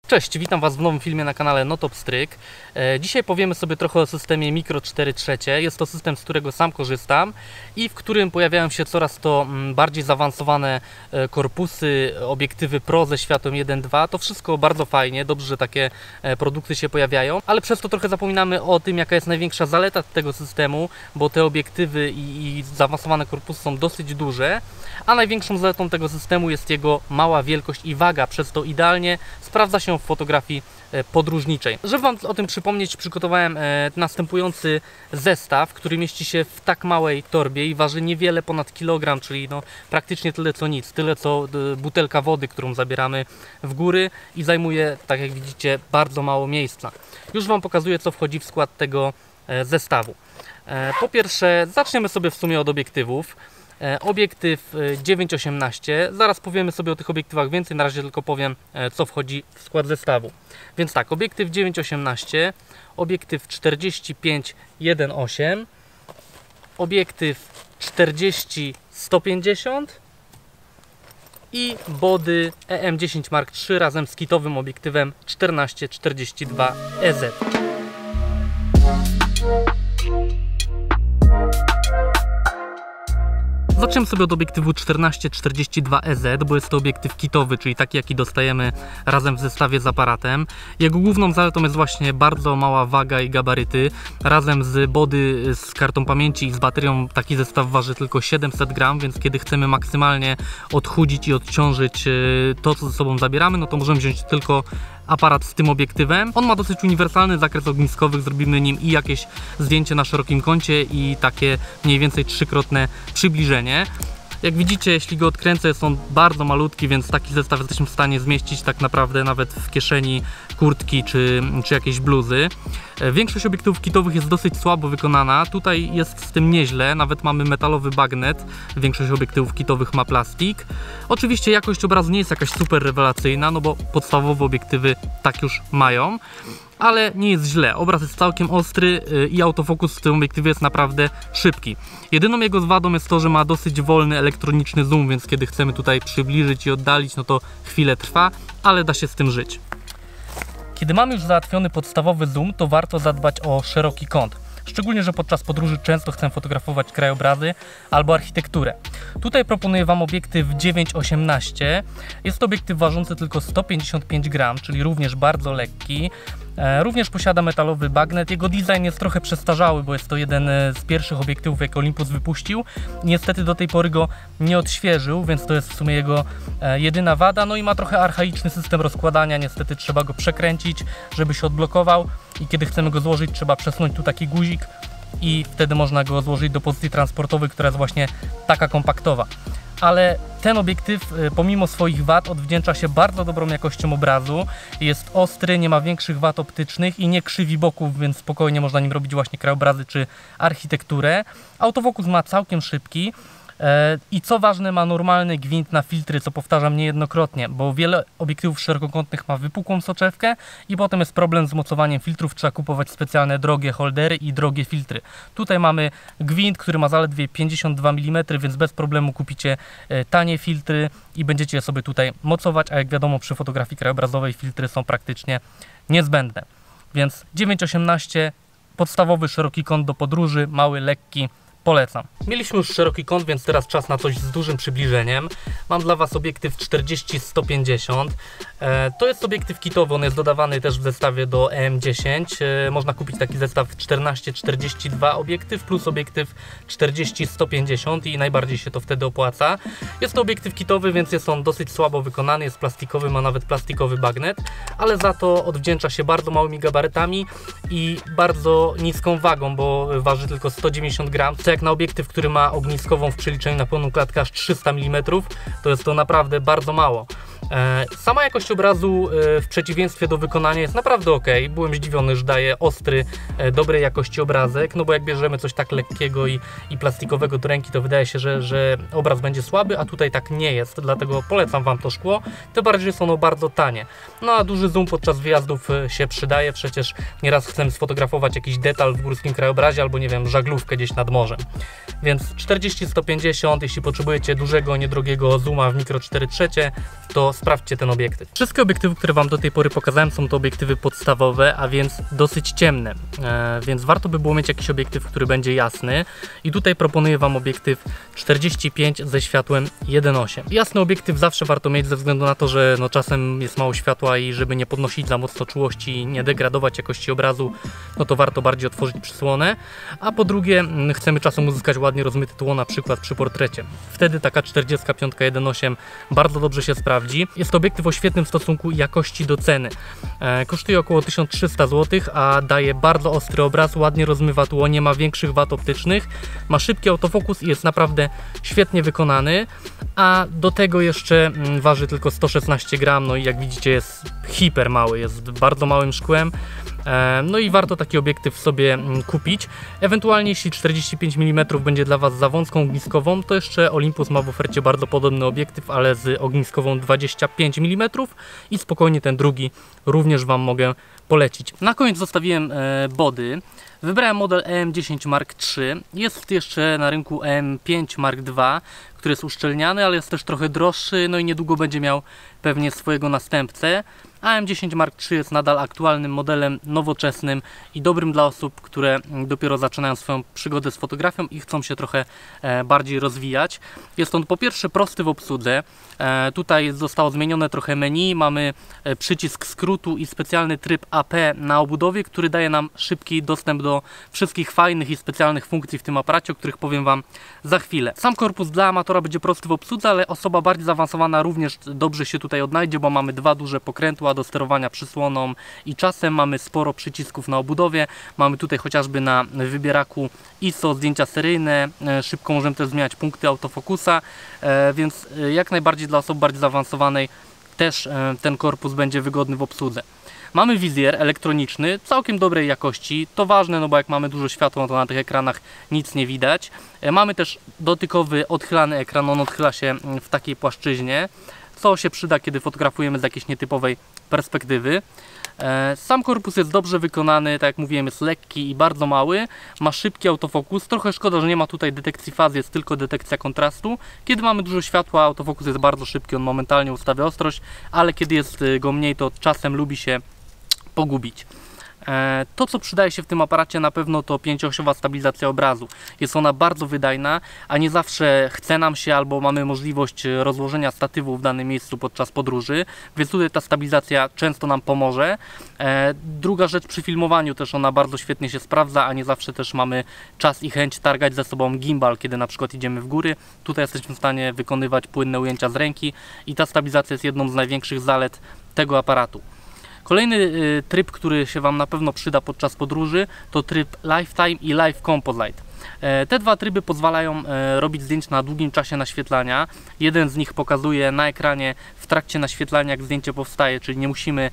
Cześć, witam Was w nowym filmie na kanale Notopstryk. Dzisiaj powiemy sobie trochę o systemie Micro 4/3. Jest to system, z którego sam korzystam i w którym pojawiają się coraz to bardziej zaawansowane korpusy, obiektywy Pro ze światłem 1.2. To wszystko bardzo fajnie, dobrze, że takie produkty się pojawiają, ale przez to trochę zapominamy o tym, jaka jest największa zaleta tego systemu, bo te obiektywy i zaawansowane korpusy są dosyć duże, a największą zaletą tego systemu jest jego mała wielkość i waga, przez to idealnie sprawdza się w fotografii podróżniczej. Żeby Wam o tym przypomnieć, przygotowałem następujący zestaw, który mieści się w tak małej torbie i waży niewiele ponad kilogram, czyli praktycznie tyle co nic, tyle co butelka wody, którą zabieramy w góry i zajmuje, tak jak widzicie, bardzo mało miejsca. Już Wam pokazuję, co wchodzi w skład tego zestawu. Po pierwsze, zaczniemy sobie w sumie od obiektywów. Obiektyw 9-18, zaraz powiemy sobie o tych obiektywach więcej, na razie tylko powiem, co wchodzi w skład zestawu. Więc tak, obiektyw 9-18, obiektyw 45-1.8, obiektyw 40-150 i body EM10 Mark III razem z kitowym obiektywem 14-42 EZ. Zaczniemy sobie od obiektywu 14-42 EZ, bo jest to obiektyw kitowy, czyli taki, jaki dostajemy razem w zestawie z aparatem. Jego główną zaletą jest właśnie bardzo mała waga i gabaryty. Razem z body, z kartą pamięci i z baterią taki zestaw waży tylko 700 gram, więc kiedy chcemy maksymalnie odchudzić i odciążyć to, co ze sobą zabieramy, no to możemy wziąć tylko aparat z tym obiektywem. On ma dosyć uniwersalny zakres ogniskowy, zrobimy nim i jakieś zdjęcie na szerokim kącie i takie mniej więcej trzykrotne przybliżenie. Jak widzicie, jeśli go odkręcę, jest on bardzo malutki, więc taki zestaw jesteśmy w stanie zmieścić tak naprawdę nawet w kieszeni kurtki czy jakiejś bluzy. Większość obiektywów kitowych jest dosyć słabo wykonana. Tutaj jest z tym nieźle, nawet mamy metalowy bagnet. Większość obiektywów kitowych ma plastik. Oczywiście jakość obrazu nie jest jakaś super rewelacyjna, no bo podstawowe obiektywy tak już mają. Ale nie jest źle, obraz jest całkiem ostry i autofokus w tym obiektywie jest naprawdę szybki. Jedyną jego wadą jest to, że ma dosyć wolny elektroniczny zoom, więc kiedy chcemy tutaj przybliżyć i oddalić, no to chwilę trwa, ale da się z tym żyć. Kiedy mamy już załatwiony podstawowy zoom, to warto zadbać o szeroki kąt. Szczególnie, że podczas podróży często chcę fotografować krajobrazy albo architekturę. Tutaj proponuję Wam obiektyw 9-18. Jest to obiektyw ważący tylko 155 gram, czyli również bardzo lekki. Również posiada metalowy bagnet. Jego design jest trochę przestarzały, bo jest to jeden z pierwszych obiektywów, jak Olympus wypuścił. Niestety do tej pory go nie odświeżył, więc to jest w sumie jego jedyna wada. No i ma trochę archaiczny system rozkładania. Niestety trzeba go przekręcić, żeby się odblokował. I kiedy chcemy go złożyć, trzeba przesunąć tu taki guzik i wtedy można go złożyć do pozycji transportowej, która jest właśnie taka kompaktowa. Ale ten obiektyw pomimo swoich wad odwdzięcza się bardzo dobrą jakością obrazu. Jest ostry, nie ma większych wad optycznych i nie krzywi boków, więc spokojnie można nim robić właśnie krajobrazy czy architekturę. Autofokus ma całkiem szybki. I co ważne, ma normalny gwint na filtry, co powtarzam niejednokrotnie, bo wiele obiektywów szerokokątnych ma wypukłą soczewkę i potem jest problem z mocowaniem filtrów, trzeba kupować specjalne drogie holdery i drogie filtry. Tutaj mamy gwint, który ma zaledwie 52 mm, więc bez problemu kupicie tanie filtry i będziecie je sobie tutaj mocować, a jak wiadomo, przy fotografii krajobrazowej filtry są praktycznie niezbędne. Więc 9-18, podstawowy szeroki kąt do podróży, mały, lekki. Polecam. Mieliśmy już szeroki kąt, więc teraz czas na coś z dużym przybliżeniem. Mam dla Was obiektyw 40-150. To jest obiektyw kitowy, on jest dodawany też w zestawie do EM10. Można kupić taki zestaw 14-42 obiektyw plus obiektyw 40-150 i najbardziej się to wtedy opłaca. Jest to obiektyw kitowy, więc jest on dosyć słabo wykonany, jest plastikowy, ma nawet plastikowy bagnet, ale za to odwdzięcza się bardzo małymi gabarytami i bardzo niską wagą, bo waży tylko 190 gram. Jak na obiektyw, który ma ogniskową w przeliczeniu na pełną klatkę aż 300 mm, to jest to naprawdę bardzo mało. Sama jakość obrazu w przeciwieństwie do wykonania jest naprawdę ok. Byłem zdziwiony, że daje ostry, dobrej jakości obrazek, no bo jak bierzemy coś tak lekkiego i plastikowego do ręki, to wydaje się, że obraz będzie słaby, a tutaj tak nie jest, dlatego polecam Wam to szkło, tym bardziej jest ono bardzo tanie. No a duży zoom podczas wyjazdów się przydaje, przecież nieraz chcemy sfotografować jakiś detal w górskim krajobrazie albo nie wiem, żaglówkę gdzieś nad morzem. Więc 40-150, jeśli potrzebujecie dużego, niedrogiego zooma w Micro 4/3, to sprawdźcie ten obiektyw. Wszystkie obiektywy, które Wam do tej pory pokazałem, są to obiektywy podstawowe, a więc dosyć ciemne, więc warto by było mieć jakiś obiektyw, który będzie jasny i tutaj proponuję Wam obiektyw 45 ze światłem 1.8. Jasny obiektyw zawsze warto mieć ze względu na to, że no czasem jest mało światła i żeby nie podnosić za mocno czułości i nie degradować jakości obrazu, no to warto bardziej otworzyć przysłonę, a po drugie chcemy czasem uzyskać ładnie rozmyte tło, na przykład przy portrecie. Wtedy taka 45 1.8 bardzo dobrze się sprawdzi. Jest to obiektyw o świetnym stosunku jakości do ceny. Kosztuje około 1300 zł, a daje bardzo ostry obraz, ładnie rozmywa tło, nie ma większych wad optycznych, ma szybki autofokus i jest naprawdę świetnie wykonany, a do tego jeszcze waży tylko 116 gram, no i jak widzicie jest hiper mały, jest bardzo małym szkłem. No i warto taki obiektyw sobie kupić. Ewentualnie jeśli 45 mm będzie dla Was za wąską ogniskową, to jeszcze Olympus ma w ofercie bardzo podobny obiektyw, ale z ogniskową 25 mm i spokojnie ten drugi również Wam mogę polecić. Na koniec zostawiłem body. Wybrałem model EM10 Mark III. Jest jeszcze na rynku EM5 Mark II, który jest uszczelniany, ale jest też trochę droższy, no i niedługo będzie miał pewnie swojego następcę. A M10 Mark III jest nadal aktualnym modelem, nowoczesnym i dobrym dla osób, które dopiero zaczynają swoją przygodę z fotografią i chcą się trochę bardziej rozwijać. Jest on po pierwsze prosty w obsłudze. Tutaj zostało zmienione trochę menu, mamy przycisk skrótu i specjalny tryb AP na obudowie, który daje nam szybki dostęp do wszystkich fajnych i specjalnych funkcji w tym aparacie, o których powiem Wam za chwilę. Sam korpus dla amatora będzie prosty w obsłudze, ale osoba bardziej zaawansowana również dobrze się tutaj odnajdzie, bo mamy dwa duże pokrętła do sterowania przysłoną i czasem, mamy sporo przycisków na obudowie, mamy tutaj chociażby na wybieraku ISO zdjęcia seryjne, szybko możemy też zmieniać punkty autofokusa, więc jak najbardziej dla osoby bardziej zaawansowanej też ten korpus będzie wygodny w obsłudze. Mamy wizjer elektroniczny całkiem dobrej jakości, to ważne, no bo jak mamy dużo światła, no to na tych ekranach nic nie widać. Mamy też dotykowy, odchylany ekran, on odchyla się w takiej płaszczyźnie, co się przyda, kiedy fotografujemy z jakiejś nietypowej perspektywy. Sam korpus jest dobrze wykonany, tak jak mówiłem, jest lekki i bardzo mały, ma szybki autofokus, trochę szkoda, że nie ma tutaj detekcji fazy, jest tylko detekcja kontrastu. Kiedy mamy dużo światła, autofokus jest bardzo szybki, on momentalnie ustawia ostrość, ale kiedy jest go mniej, to czasem lubi się pogubić. To, co przydaje się w tym aparacie na pewno, to 5-osiowa stabilizacja obrazu. Jest ona bardzo wydajna, a nie zawsze chce nam się albo mamy możliwość rozłożenia statywu w danym miejscu podczas podróży, więc tutaj ta stabilizacja często nam pomoże. Druga rzecz, przy filmowaniu też ona bardzo świetnie się sprawdza, a nie zawsze też mamy czas i chęć targać ze sobą gimbal, kiedy na przykład idziemy w góry. Tutaj jesteśmy w stanie wykonywać płynne ujęcia z ręki i ta stabilizacja jest jedną z największych zalet tego aparatu. Kolejny tryb, który się Wam na pewno przyda podczas podróży, to tryb Lifetime i Live Composite. Te dwa tryby pozwalają robić zdjęć na długim czasie naświetlania. Jeden z nich pokazuje na ekranie w trakcie naświetlania, jak zdjęcie powstaje, czyli nie musimy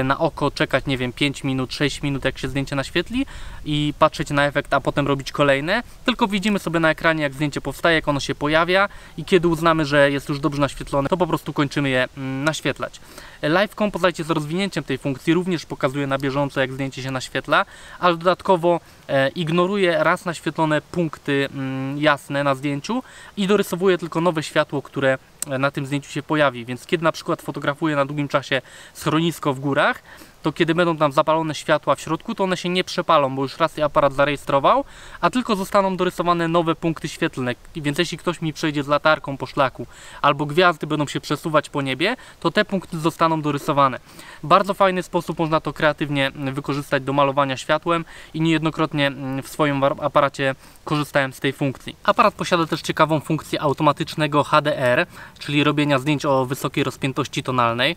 na oko czekać, nie wiem, 5 minut, 6 minut, jak się zdjęcie naświetli i patrzeć na efekt, a potem robić kolejne, tylko widzimy sobie na ekranie, jak zdjęcie powstaje, jak ono się pojawia i kiedy uznamy, że jest już dobrze naświetlone, to po prostu kończymy je naświetlać. Live Composite jest rozwinięciem tej funkcji, również pokazuje na bieżąco, jak zdjęcie się naświetla, ale dodatkowo ignoruje raz naświetlone punkty jasne na zdjęciu i dorysowuje tylko nowe światło, które na tym zdjęciu się pojawi. Więc kiedy na przykład fotografuję na długim czasie schronisko w górach, to kiedy będą tam zapalone światła w środku, to one się nie przepalą, bo już raz je aparat zarejestrował, a tylko zostaną dorysowane nowe punkty świetlne. Więc jeśli ktoś mi przejdzie z latarką po szlaku, albo gwiazdy będą się przesuwać po niebie, to te punkty zostaną dorysowane. Bardzo fajny sposób, można to kreatywnie wykorzystać do malowania światłem i niejednokrotnie w swoim aparacie korzystałem z tej funkcji. Aparat posiada też ciekawą funkcję automatycznego HDR, czyli robienia zdjęć o wysokiej rozpiętości tonalnej.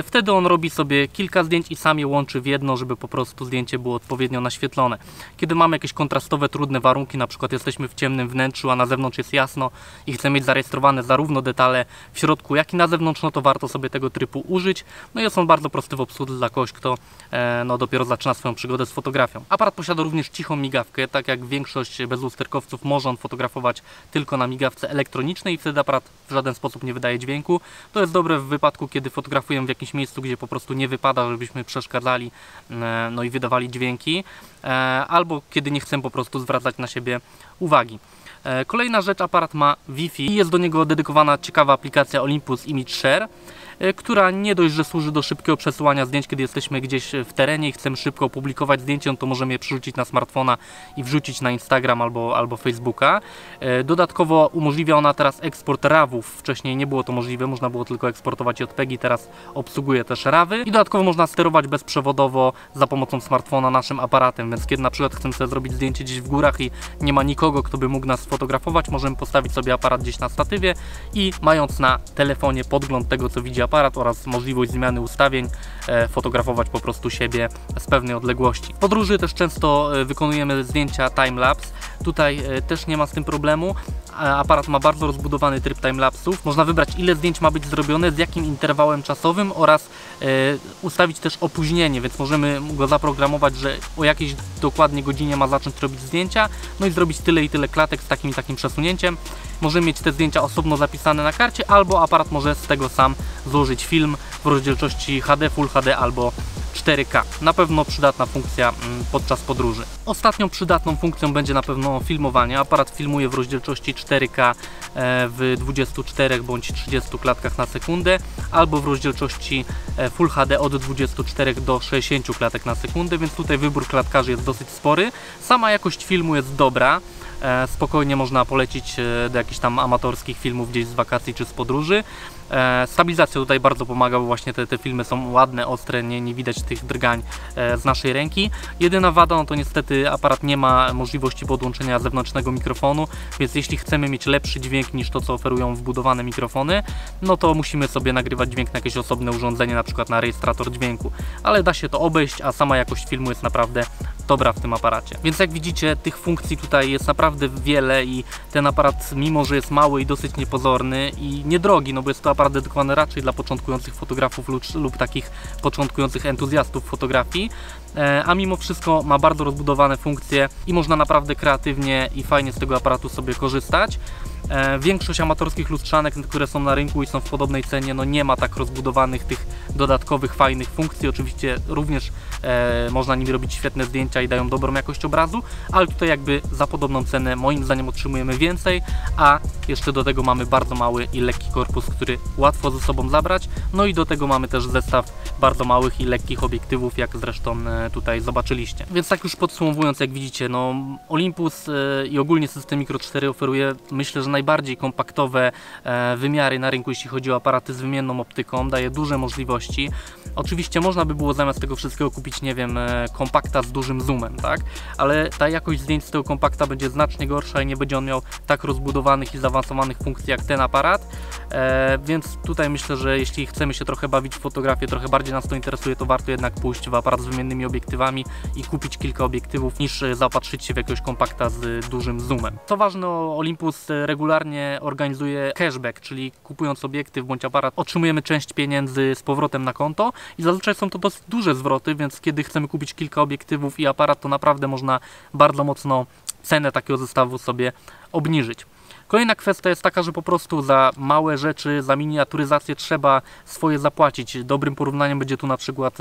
Wtedy on robi sobie kilka zdjęć i sam je łączy w jedno, żeby po prostu zdjęcie było odpowiednio naświetlone. Kiedy mamy jakieś kontrastowe, trudne warunki, na przykład jesteśmy w ciemnym wnętrzu, a na zewnątrz jest jasno i chcemy mieć zarejestrowane zarówno detale w środku, jak i na zewnątrz, no to warto sobie tego trybu użyć. No i jest on bardzo prosty w obsłudze dla kogoś, kto dopiero zaczyna swoją przygodę z fotografią. Aparat posiada również cichą migawkę, tak jak większość bezlusterkowców może on fotografować tylko na migawce elektronicznej i wtedy aparat w żaden sposób nie wydaje dźwięku. To jest dobre w wypadku, kiedy fotografujemy w jakimś miejscu, gdzie po prostu nie wypada, żebyśmy przeszkadzali no i wydawali dźwięki, albo kiedy nie chcemy po prostu zwracać na siebie uwagi. Kolejna rzecz, aparat ma Wi-Fi i jest do niego dedykowana ciekawa aplikacja Olympus Image Share. która nie dość, że służy do szybkiego przesyłania zdjęć, kiedy jesteśmy gdzieś w terenie i chcemy szybko opublikować zdjęcie, no to możemy je przerzucić na smartfona i wrzucić na Instagram albo Facebooka. Dodatkowo umożliwia ona teraz eksport RAW-ów. Wcześniej nie było to możliwe, można było tylko eksportować JPEG-i, teraz obsługuje też RAW-y. I dodatkowo można sterować bezprzewodowo za pomocą smartfona naszym aparatem, więc kiedy na przykład chcemy sobie zrobić zdjęcie gdzieś w górach i nie ma nikogo, kto by mógł nas sfotografować, możemy postawić sobie aparat gdzieś na statywie i mając na telefonie podgląd tego, co widzi aparat oraz możliwość zmiany ustawień, fotografować po prostu siebie z pewnej odległości. W podróży też często wykonujemy zdjęcia timelapse. Tutaj też nie ma z tym problemu. Aparat ma bardzo rozbudowany tryb timelapsów. Można wybrać, ile zdjęć ma być zrobione, z jakim interwałem czasowym oraz ustawić też opóźnienie, więc możemy go zaprogramować, że o jakiejś dokładnie godzinie ma zacząć robić zdjęcia, no i zrobić tyle i tyle klatek z takim i takim przesunięciem. Możemy mieć te zdjęcia osobno zapisane na karcie, albo aparat może z tego sam złożyć film w rozdzielczości HD, Full HD albo 4K. Na pewno przydatna funkcja podczas podróży. Ostatnią przydatną funkcją będzie na pewno filmowanie. Aparat filmuje w rozdzielczości 4K w 24 bądź 30 klatkach na sekundę, albo w rozdzielczości Full HD od 24 do 60 klatek na sekundę, więc tutaj wybór klatkarzy jest dosyć spory. Sama jakość filmu jest dobra. Spokojnie można polecić do jakichś tam amatorskich filmów gdzieś z wakacji czy z podróży. Stabilizacja tutaj bardzo pomaga, bo właśnie te filmy są ładne, ostre, nie widać tych drgań z naszej ręki. Jedyna wada, no to niestety aparat nie ma możliwości podłączenia zewnętrznego mikrofonu, więc jeśli chcemy mieć lepszy dźwięk niż to, co oferują wbudowane mikrofony, no to musimy sobie nagrywać dźwięk na jakieś osobne urządzenie, na przykład na rejestrator dźwięku. Ale da się to obejść, a sama jakość filmu jest naprawdę dobra w tym aparacie. Więc jak widzicie, tych funkcji tutaj jest naprawdę wiele i ten aparat, mimo że jest mały i dosyć niepozorny i niedrogi, no bo jest to aparat dedykowany raczej dla początkujących fotografów lub takich początkujących entuzjastów fotografii, a mimo wszystko ma bardzo rozbudowane funkcje i można naprawdę kreatywnie i fajnie z tego aparatu sobie korzystać. Większość amatorskich lustrzanek, które są na rynku i są w podobnej cenie, no nie ma tak rozbudowanych tych dodatkowych, fajnych funkcji. Oczywiście również można nimi robić świetne zdjęcia i dają dobrą jakość obrazu, ale tutaj jakby za podobną cenę moim zdaniem otrzymujemy więcej, a jeszcze do tego mamy bardzo mały i lekki korpus, który łatwo ze sobą zabrać. No i do tego mamy też zestaw bardzo małych i lekkich obiektywów, jak zresztą tutaj zobaczyliście. Więc tak już podsumowując, jak widzicie, no Olympus i ogólnie system Micro 4 oferuje, myślę, że najbardziej kompaktowe wymiary na rynku, jeśli chodzi o aparaty z wymienną optyką, daje duże możliwości. Oczywiście można by było zamiast tego wszystkiego kupić, nie wiem, kompakta z dużym zoomem, tak? Ale ta jakość zdjęć z tego kompakta będzie znacznie gorsza i nie będzie on miał tak rozbudowanych i zaawansowanych funkcji jak ten aparat, więc tutaj myślę, że jeśli chcemy się trochę bawić w fotografię, trochę bardziej nas to interesuje, to warto jednak pójść w aparat z wymiennymi obiektywami i kupić kilka obiektywów, niż zaopatrzyć się w jakiegoś kompakta z dużym zoomem. Co ważne, Olympus regularnie organizuje cashback, czyli kupując obiektyw bądź aparat otrzymujemy część pieniędzy z powrotem na konto i zazwyczaj są to dosyć duże zwroty, więc kiedy chcemy kupić kilka obiektywów i aparat, to naprawdę można bardzo mocno cenę takiego zestawu sobie obniżyć. Kolejna kwestia jest taka, że po prostu za małe rzeczy, za miniaturyzację trzeba swoje zapłacić. Dobrym porównaniem będzie tu na przykład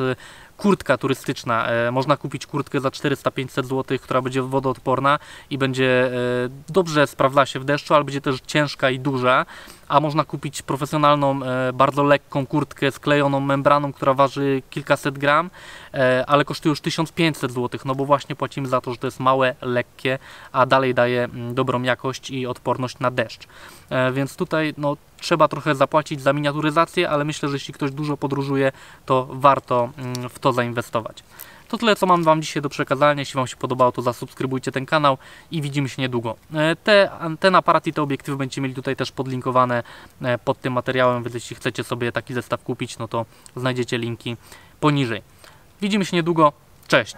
kurtka turystyczna. Można kupić kurtkę za 400-500 zł, która będzie wodoodporna i będzie dobrze sprawdzała się w deszczu, ale będzie też ciężka i duża. A można kupić profesjonalną, bardzo lekką kurtkę sklejoną membraną, która waży kilkaset gram, ale kosztuje już 1500 zł, no bo właśnie płacimy za to, że to jest małe, lekkie, a dalej daje dobrą jakość i odporność na deszcz. Więc tutaj no, trzeba trochę zapłacić za miniaturyzację, ale myślę, że jeśli ktoś dużo podróżuje, to warto w to zainwestować. To tyle, co mam Wam dzisiaj do przekazania. Jeśli Wam się podobało, to zasubskrybujcie ten kanał i widzimy się niedługo. Ten aparat i te obiektywy będziecie mieli tutaj też podlinkowane pod tym materiałem, więc jeśli chcecie sobie taki zestaw kupić, no to znajdziecie linki poniżej. Widzimy się niedługo. Cześć!